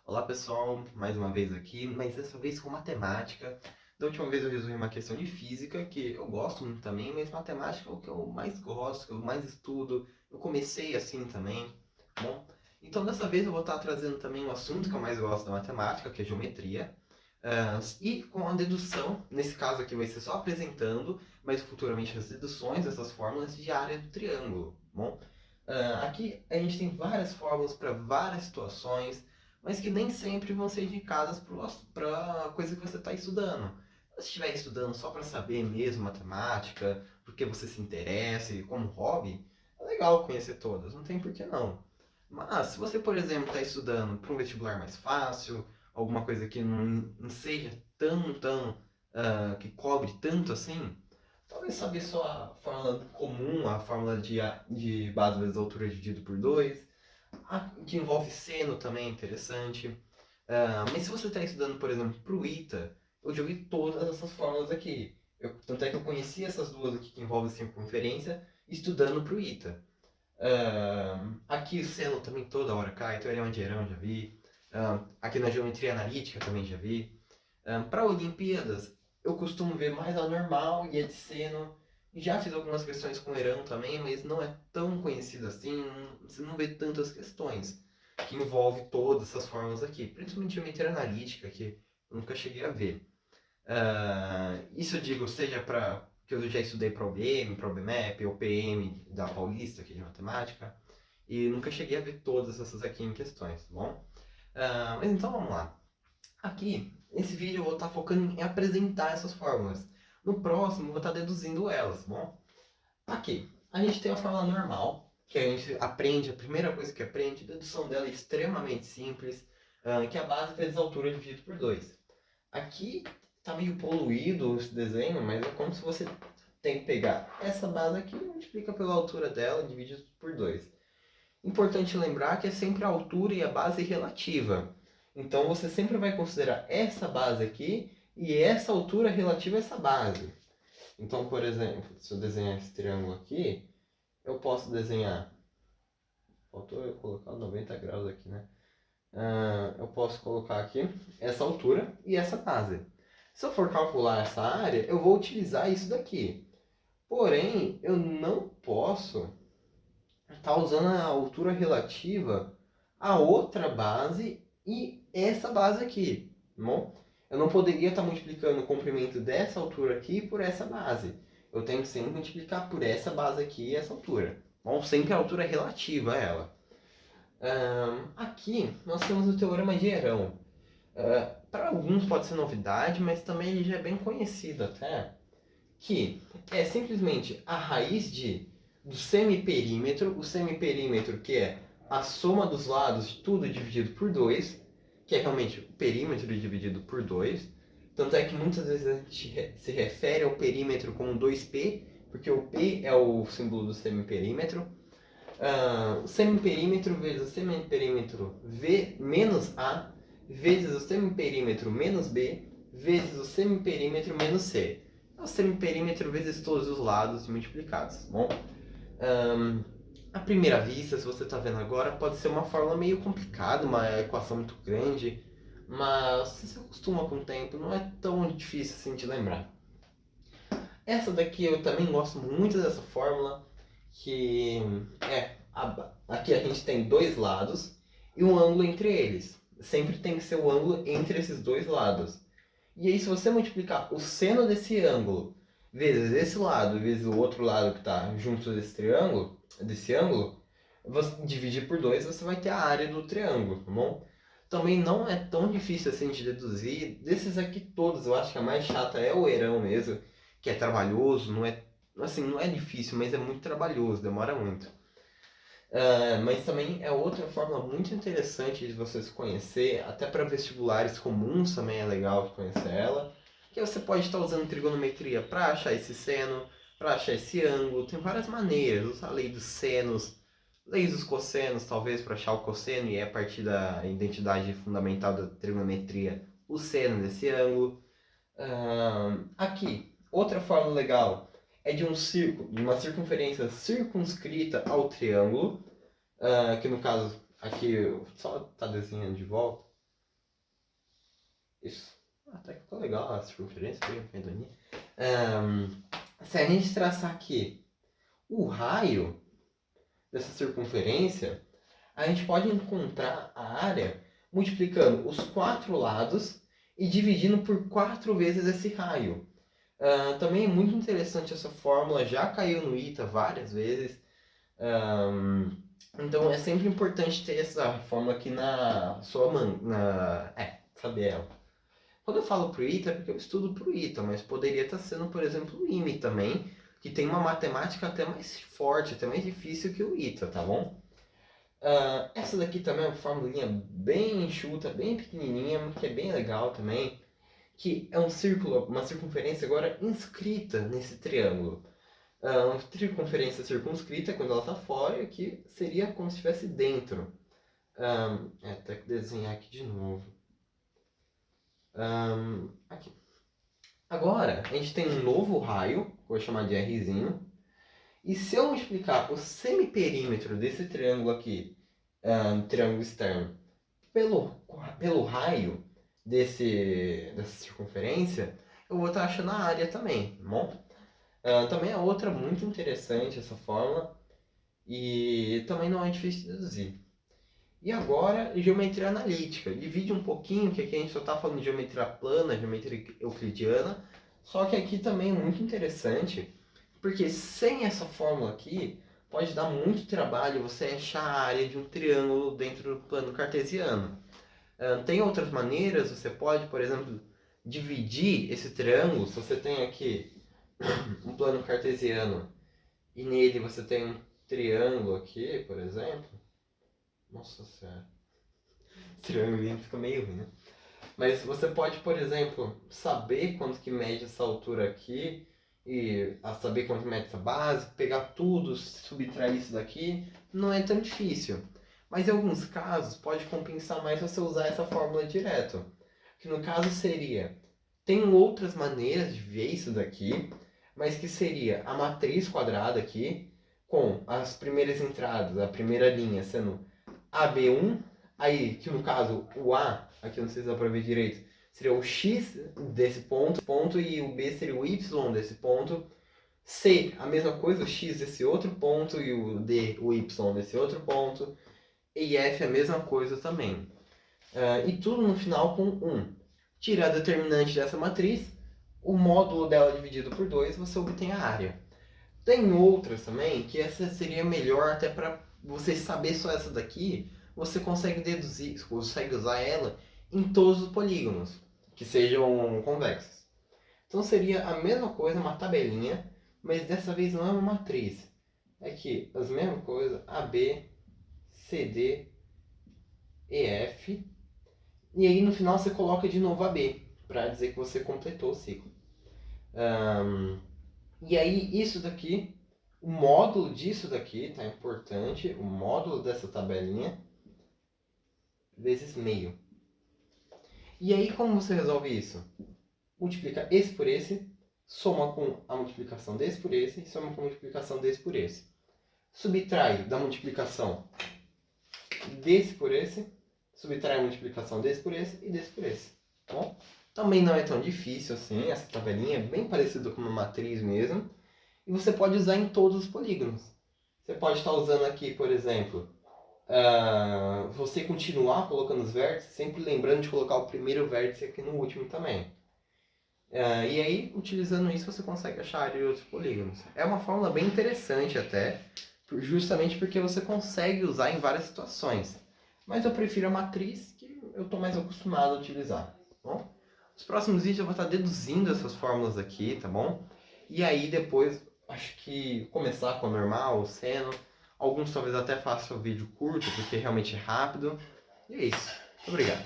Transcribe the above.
Olá pessoal, mais uma vez aqui, mas dessa vez com matemática. Da última vez eu resolvi uma questão de física, que eu gosto muito também, mas matemática é o que eu mais gosto, que eu mais estudo. Eu comecei assim também, tá bom? Então dessa vez eu vou estar trazendo também o assunto que eu mais gosto da matemática, que é geometria. E com a dedução, nesse caso aqui vai ser só apresentando, mas futuramente as deduções dessas fórmulas de área do triângulo, tá bom? Aqui a gente tem várias fórmulas para várias situações, mas que nem sempre vão ser indicadas para a coisa que você está estudando. Se você estiver estudando só para saber mesmo matemática, porque você se interessa e como hobby, é legal conhecer todas, não tem por que não. Mas se você, por exemplo, está estudando para um vestibular mais fácil, alguma coisa que não seja que cobre tanto assim, talvez saber só a fórmula comum, a fórmula de base vezes altura dividido por 2, que envolve seno também é interessante. Mas se você está estudando, por exemplo, para o ITA, eu joguei todas essas fórmulas aqui. Tanto é que eu conheci essas duas aqui que envolvem circunferência estudando para o ITA. Aqui o seno também toda hora cai, teorema de Herão já vi. Aqui na geometria analítica também já vi. Para Olimpíadas, eu costumo ver mais a normal e a de seno. Já fiz algumas questões com Herão também, mas não é tão conhecido assim. Você não vê tantas questões que envolve todas essas fórmulas aqui. Principalmente geometria analítica, que eu nunca cheguei a ver. Isso eu digo, seja para que eu já estudei para o OBM, para o OBMAP, ou PM da Paulista, aqui de matemática, e nunca cheguei a ver todas essas aqui em questões, tá bom? Mas então vamos lá. Aqui, nesse vídeo eu vou estar focando em apresentar essas fórmulas. No próximo eu vou estar deduzindo elas, tá bom? Aqui, a gente tem a fórmula normal, que a gente aprende, a primeira coisa que aprende, a dedução dela é extremamente simples, que é a base vezes a altura dividido por 2. Aqui tá meio poluído esse desenho, mas é como se você tem que pegar essa base aqui, multiplica pela altura dela, dividido por 2. Importante lembrar que é sempre a altura e a base relativa. Então você sempre vai considerar essa base aqui e essa altura relativa a essa base. Então, por exemplo, se eu desenhar esse triângulo aqui, eu posso desenhar. Faltou eu colocar 90 graus aqui, né? Eu posso colocar aqui essa altura e essa base. Se eu for calcular essa área, eu vou utilizar isso daqui. Porém, eu não posso estar usando a altura relativa a outra base e essa base aqui, tá bom? Eu não poderia estar multiplicando o comprimento dessa altura aqui por essa base. Eu tenho que sempre multiplicar por essa base aqui e essa altura. Tá bom, sempre a altura relativa a ela. Aqui nós temos o teorema de Herão. Para alguns pode ser novidade, mas também ele já é bem conhecido até. Que é simplesmente a raiz do semiperímetro, o semiperímetro que é a soma dos lados de tudo dividido por 2, que é realmente o perímetro dividido por 2. Tanto é que muitas vezes a gente se refere ao perímetro como 2p, porque o p é o símbolo do semiperímetro. O semiperímetro vezes o semiperímetro v menos a, vezes o semiperímetro menos b, vezes o semiperímetro menos c. É o semiperímetro vezes todos os lados multiplicados, tá bom? À primeira vista, se você está vendo agora, pode ser uma fórmula meio complicada, uma equação muito grande, mas se você acostuma com o tempo, não é tão difícil assim de lembrar. Essa daqui eu também gosto muito dessa fórmula, que aqui a gente tem dois lados e um ângulo entre eles. Sempre tem que ser o ângulo entre esses dois lados. E aí, se você multiplicar o seno desse ângulo vezes esse lado vezes o outro lado que está junto desse ângulo, você dividir por 2, você vai ter a área do triângulo, tá bom? Também não é tão difícil assim de deduzir. Desses aqui todos, eu acho que a mais chata é o Herão mesmo, que é trabalhoso, não é assim, não é difícil, mas é muito trabalhoso, demora muito. Mas também é outra forma muito interessante de você se conhecer, até para vestibulares comuns também é legal de conhecer ela, que você pode estar usando trigonometria para achar esse seno, para achar esse ângulo, tem várias maneiras, usar a lei dos senos, lei dos cossenos talvez para achar o cosseno e é a partir da identidade fundamental da trigonometria o seno desse ângulo. Aqui, outra forma legal é de um círculo, de uma circunferência circunscrita ao triângulo, que no caso aqui só está desenhando de volta. Isso. Até que ficou legal a circunferência, bem redondo. Se a gente traçar aqui o raio dessa circunferência, a gente pode encontrar a área multiplicando os 4 lados e dividindo por 4 vezes esse raio. Também é muito interessante essa fórmula, já caiu no ITA várias vezes. Então é sempre importante ter essa fórmula aqui na sua mão, saber ela. Quando eu falo pro ITA é porque eu estudo pro ITA, mas poderia estar sendo, por exemplo, o IME também, que tem uma matemática até mais forte, até mais difícil que o ITA, tá bom? Essa daqui também é uma formulinha bem enxuta, bem pequenininha, que é bem legal também, que é um círculo, uma circunferência agora inscrita nesse triângulo. Uma circunferência circunscrita quando ela está fora, e aqui seria como se estivesse dentro. Até que desenhar aqui de novo. Aqui. Agora, a gente tem um novo raio, que eu vou chamar de Rzinho. E se eu multiplicar o semiperímetro desse triângulo aqui, triângulo externo, pelo raio dessa circunferência, eu vou estar achando a área também, tá bom? Também é outra muito interessante essa fórmula e também não é difícil de deduzir. E agora, geometria analítica. Divide um pouquinho, que aqui a gente só está falando de geometria plana, geometria euclidiana, só que aqui também é muito interessante, porque sem essa fórmula aqui, pode dar muito trabalho você achar a área de um triângulo dentro do plano cartesiano. Tem outras maneiras, você pode, por exemplo, dividir esse triângulo. Se você tem aqui um plano cartesiano e nele você tem um triângulo aqui, por exemplo. Nossa senhora, triângulo fica meio ruim, né? Mas você pode, por exemplo, saber quanto que mede essa altura aqui e saber quanto mede essa base, pegar tudo, subtrair isso daqui, não é tão difícil. Mas em alguns casos pode compensar mais você usar essa fórmula direto. Que no caso seria, tem outras maneiras de ver isso daqui, mas que seria a matriz quadrada aqui, com as primeiras entradas, a primeira linha sendo AB1, aí que no caso o A, aqui não sei se dá para ver direito, seria o X desse ponto, e o B seria o Y desse ponto. C, a mesma coisa, o X desse outro ponto e o D, o Y desse outro ponto. E F a mesma coisa também. E tudo no final com 1. Tira a determinante dessa matriz, o módulo dela dividido por 2, você obtém a área. Tem outras também, que essa seria melhor até para você saber só essa daqui, você consegue deduzir, consegue usar ela em todos os polígonos que sejam convexos. Então seria a mesma coisa, uma tabelinha, mas dessa vez não é uma matriz. É que as mesmas coisas, AB, CD, EF, e aí no final você coloca de novo AB, para dizer que você completou o ciclo. E aí isso daqui, o módulo disso daqui, tá importante, o módulo dessa tabelinha, vezes meio. E aí como você resolve isso? Multiplica esse por esse, soma com a multiplicação desse por esse, e soma com a multiplicação desse por esse. Subtrai da multiplicação desse por esse, subtrai a multiplicação desse por esse e desse por esse. Tá bom? Também não é tão difícil assim, essa tabelinha é bem parecida com uma matriz mesmo. E você pode usar em todos os polígonos. Você pode estar usando aqui, por exemplo, você continuar colocando os vértices, sempre lembrando de colocar o primeiro vértice aqui no último também. E aí, utilizando isso, você consegue achar a área de outros polígonos. É uma fórmula bem interessante até, justamente porque você consegue usar em várias situações. Mas eu prefiro a matriz, que eu estou mais acostumado a utilizar. Tá bom? Nos próximos vídeos eu vou estar deduzindo essas fórmulas aqui, tá bom? E aí depois, acho que começar com o normal, o seno. Alguns talvez até façam vídeo curto, porque realmente é rápido. E é isso. Muito obrigado.